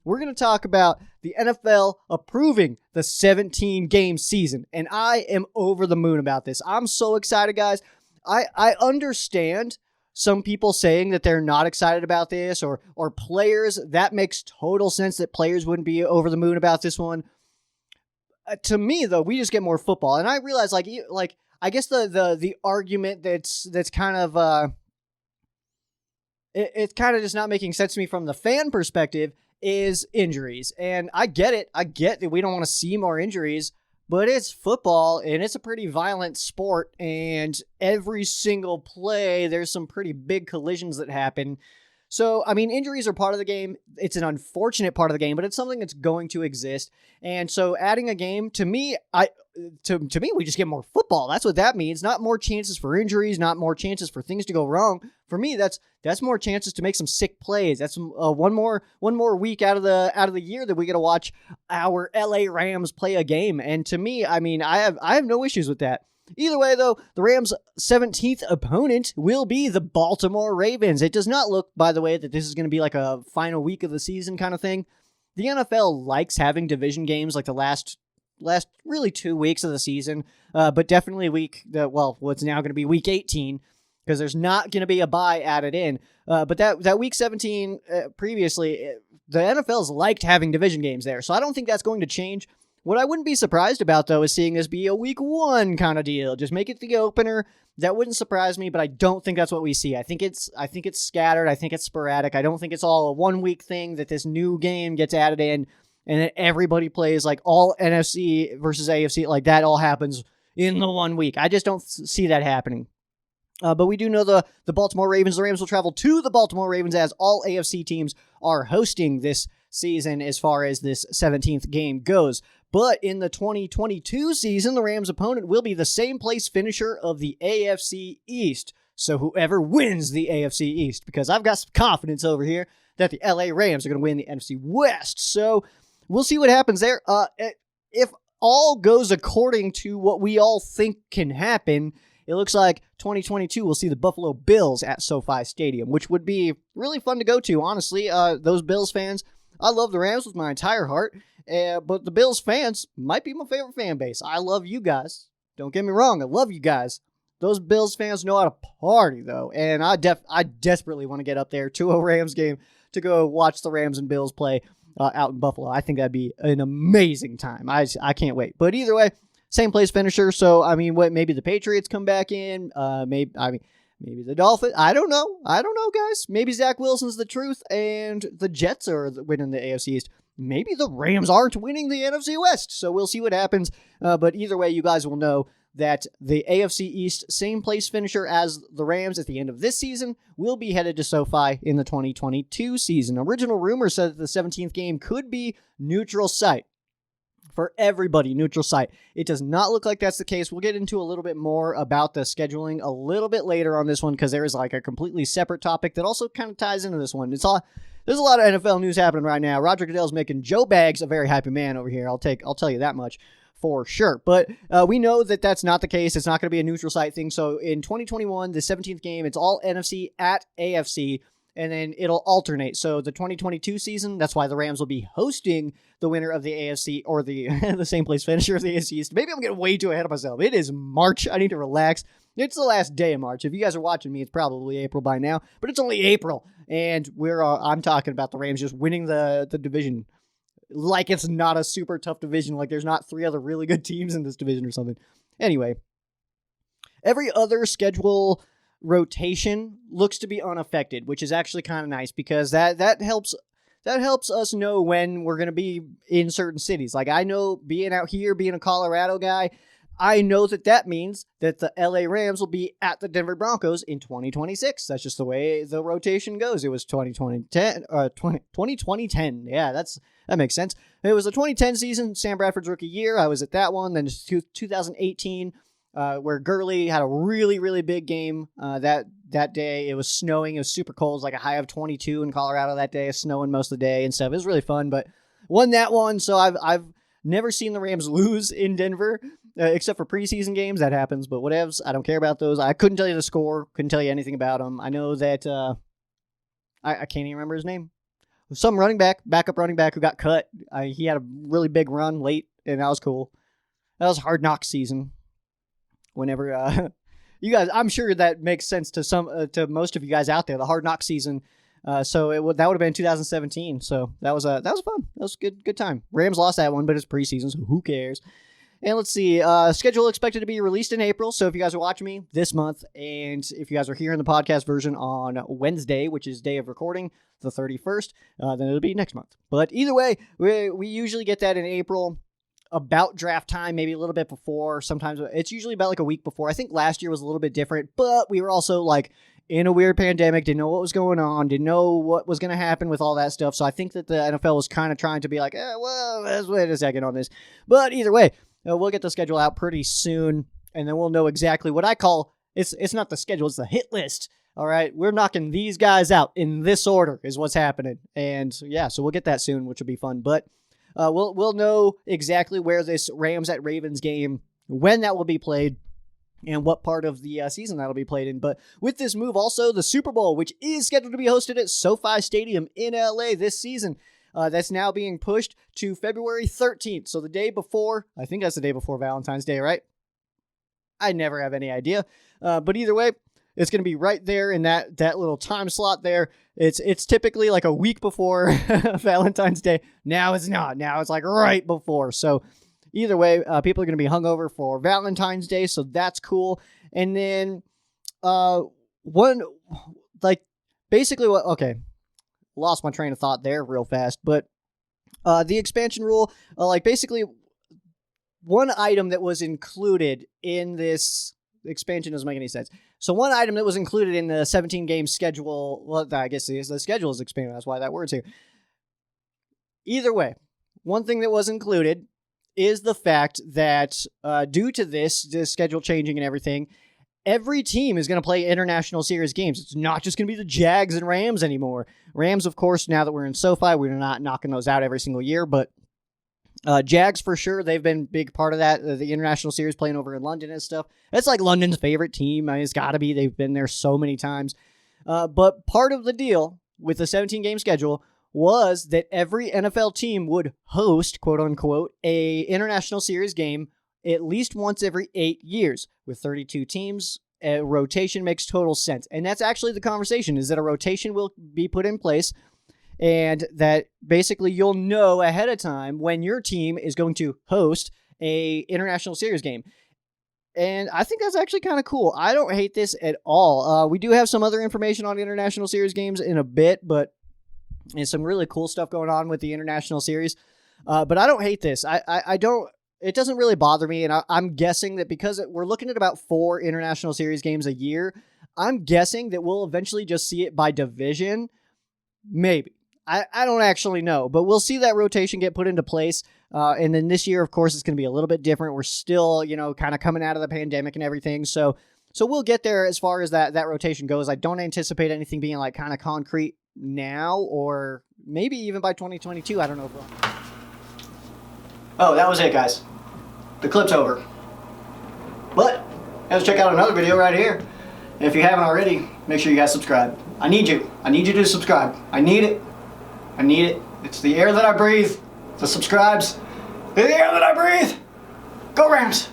we're going to talk about the NFL approving the 17-game season, and I am over the moon about this. I'm so excited, guys. I understand some people saying that they're not excited about this, or players. That makes total sense that players wouldn't be over the moon about this one. To me, though, we just get more football, and I realize, like I guess the argument that's kind of it's kind of just not making sense to me from the fan perspective is injuries. And I get it. I get that we don't want to see more injuries, but it's football and it's a pretty violent sport. And every single play, there's some pretty big collisions that happen. So, I mean, injuries are part of the game. It's an unfortunate part of the game, but it's something that's going to exist. And so adding a game, to me, to me, we just get more football. That's what that means. Not more chances for injuries, not more chances for things to go wrong. For me, that's more chances to make some sick plays. That's one more week out of the year that we get to watch our LA Rams play a game. And to me, I mean, I have no issues with that. Either way, though, the Rams' 17th opponent will be the Baltimore Ravens. It does not look, by the way, that this is going to be like a final week of the season kind of thing. The NFL likes having division games like the last really 2 weeks of the season, but definitely what's now going to be week 18, because there's not going to be a bye added in. But that week 17 previously, the NFL's liked having division games there, so I don't think that's going to change. What I wouldn't be surprised about, though, is seeing this be a week 1 kind of deal. Just make it the opener. That wouldn't surprise me, but I don't think that's what we see. I think it's scattered. I think it's sporadic. I don't think it's all a 1 week thing that this new game gets added in and then everybody plays like all NFC versus AFC. Like that all happens in the 1 week. I just don't see that happening. But we do know the Baltimore Ravens. The Rams will travel to the Baltimore Ravens as all AFC teams are hosting this season as far as this 17th game goes. But in the 2022 season, the Rams' opponent will be the same place finisher of the AFC East. So whoever wins the AFC East, because I've got some confidence over here that the LA Rams are going to win the NFC West. So we'll see what happens there. If all goes according to what we all think can happen, it looks like 2022 we'll see the Buffalo Bills at SoFi Stadium, which would be really fun to go to, honestly. Those Bills fans, I love the Rams with my entire heart, but the Bills fans might be my favorite fan base. I love you guys. Don't get me wrong, I love you guys. Those Bills fans know how to party, though, and I desperately want to get up there to a Rams game to go watch the Rams and Bills play out in Buffalo. I think that'd be an amazing time. I can't wait. But either way, same place finisher. So I mean, maybe the Patriots come back in. Maybe the Dolphins. I don't know, guys. Maybe Zach Wilson's the truth, and the Jets are winning the AFC East. Maybe the Rams aren't winning the NFC West. So we'll see what happens. But either way, you guys will know that the AFC East, same place finisher as the Rams at the end of this season, will be headed to SoFi in the 2022 season. Original rumors said that the 17th game could be neutral site. For everybody, neutral site. It does not look like that's the case. We'll get into a little bit more about the scheduling a little bit later on this one, because there is like a completely separate topic that also kind of ties into this one. There's a lot of NFL news happening right now. Roger Goodell's making Joe Bags a very happy man over here. I'll tell you that much for sure. But we know that that's not the case. It's not going to be a neutral site thing. So in 2021, the 17th game, it's all NFC at AFC. And then it'll alternate. So the 2022 season, that's why the Rams will be hosting the winner of the AFC, or the the same place finisher of the AFC East. Maybe I'm getting way too ahead of myself. It is March. I need to relax. It's the last day of March. If you guys are watching me, it's probably April by now, but it's only April, and I'm talking about the Rams just winning the division. Like it's not a super tough division. Like there's not 3 other really good teams in this division or something. Anyway, every other schedule rotation looks to be unaffected, which is actually kind of nice, because that helps us know when we're going to be in certain cities. Like I know, being out here, being a Colorado guy, I know that means that the LA Rams will be at the Denver Broncos in 2026. That's just the way the rotation goes. It was 2010. Yeah, that makes sense. It was the 2010 season, Sam Bradford's rookie year. I was at that one. Then 2018, where Gurley had a really, really big game that day. It was snowing. It was super cold. It was like a high of 22 in Colorado that day. It's snowing most of the day and stuff. It was really fun, but won that one. So I've never seen the Rams lose in Denver, except for preseason games. That happens, but whatevs. I don't care about those. I couldn't tell you the score. Couldn't tell you anything about them. I know that I can't even remember his name. some running back, backup running back who got cut. He had a really big run late, and that was cool. That was Hard Knock season. Whenever you guys, I'm sure that makes sense to most of you guys out there. The Hard Knock season. So that would have been 2017. So that was fun. That was a good time. Rams lost that one, but it's preseason, so who cares? And let's see, schedule expected to be released in April. So if you guys are watching me this month, and if you guys are hearing the podcast version on Wednesday, which is day of recording, the 31st, then it'll be next month. But either way, we usually get that in April, about draft time, maybe a little bit before. Sometimes it's usually about like a week before. I think last year was a little bit different, but we were also like in a weird pandemic, didn't know what was going on, didn't know what was going to happen with all that stuff. So I think that the NFL was kind of trying to be like, well, let's wait a second on this. But either way, we'll get the schedule out pretty soon, and then we'll know exactly what I call, it's not the schedule, it's the hit list. All right, we're knocking these guys out in this order is what's happening. And yeah, so we'll get that soon, which will be fun. But we'll know exactly where this Rams at Ravens game, when that will be played, and what part of the season that'll be played in. But with this move, also the Super Bowl, which is scheduled to be hosted at SoFi Stadium in LA this season, that's now being pushed to February 13th. So the day before, I think that's the day before Valentine's Day, right? I never have any idea. But either way, it's going to be right there in that little time slot there. It's typically like a week before Valentine's Day. Now it's not. Now it's like right before. So either way, people are going to be hungover for Valentine's Day, so that's cool. And then lost my train of thought there real fast, but the expansion rule, basically one item that was included in this expansion doesn't make any sense. So one item that was included in the 17-game schedule, well, I guess the schedule is expanded, that's why that word's here. Either way, one thing that was included is the fact that due to this schedule changing and everything, every team is going to play international series games. It's not just going to be the Jags and Rams anymore. Rams, of course, now that we're in SoFi, we're not knocking those out every single year, but Jags for sure, they've been a big part of that, the international series playing over in London and stuff. It's like London's favorite team. I mean, it's got to be. They've been there so many times. But part of the deal with the 17-game schedule was that every NFL team would host, quote unquote, a international series game at least once every 8 years. With 32 teams, a rotation makes total sense. And that's actually the conversation, is that a rotation will be put in place, and that basically you'll know ahead of time when your team is going to host a international series game. And I think that's actually kind of cool. I don't hate this at all. We do have some other information on international series games in a bit, but there's some really cool stuff going on with the international series. But I don't hate this. I don't. It doesn't really bother me, and I'm guessing that because we're looking at about 4 international series games a year, I'm guessing that we'll eventually just see it by division. Maybe. I don't actually know, but we'll see that rotation get put into place. And then this year, of course, it's going to be a little bit different. We're still, kind of coming out of the pandemic and everything. So we'll get there as far as that rotation goes. I don't anticipate anything being like kind of concrete now, or maybe even by 2022. I don't know. Oh, that was it, guys. The clip's over. But you guys check out another video right here. And if you haven't already, make sure you guys subscribe. I need you. I need you to subscribe. I need it. I need it. It's the air that I breathe. The subscribes. The air that I breathe. Go Rams.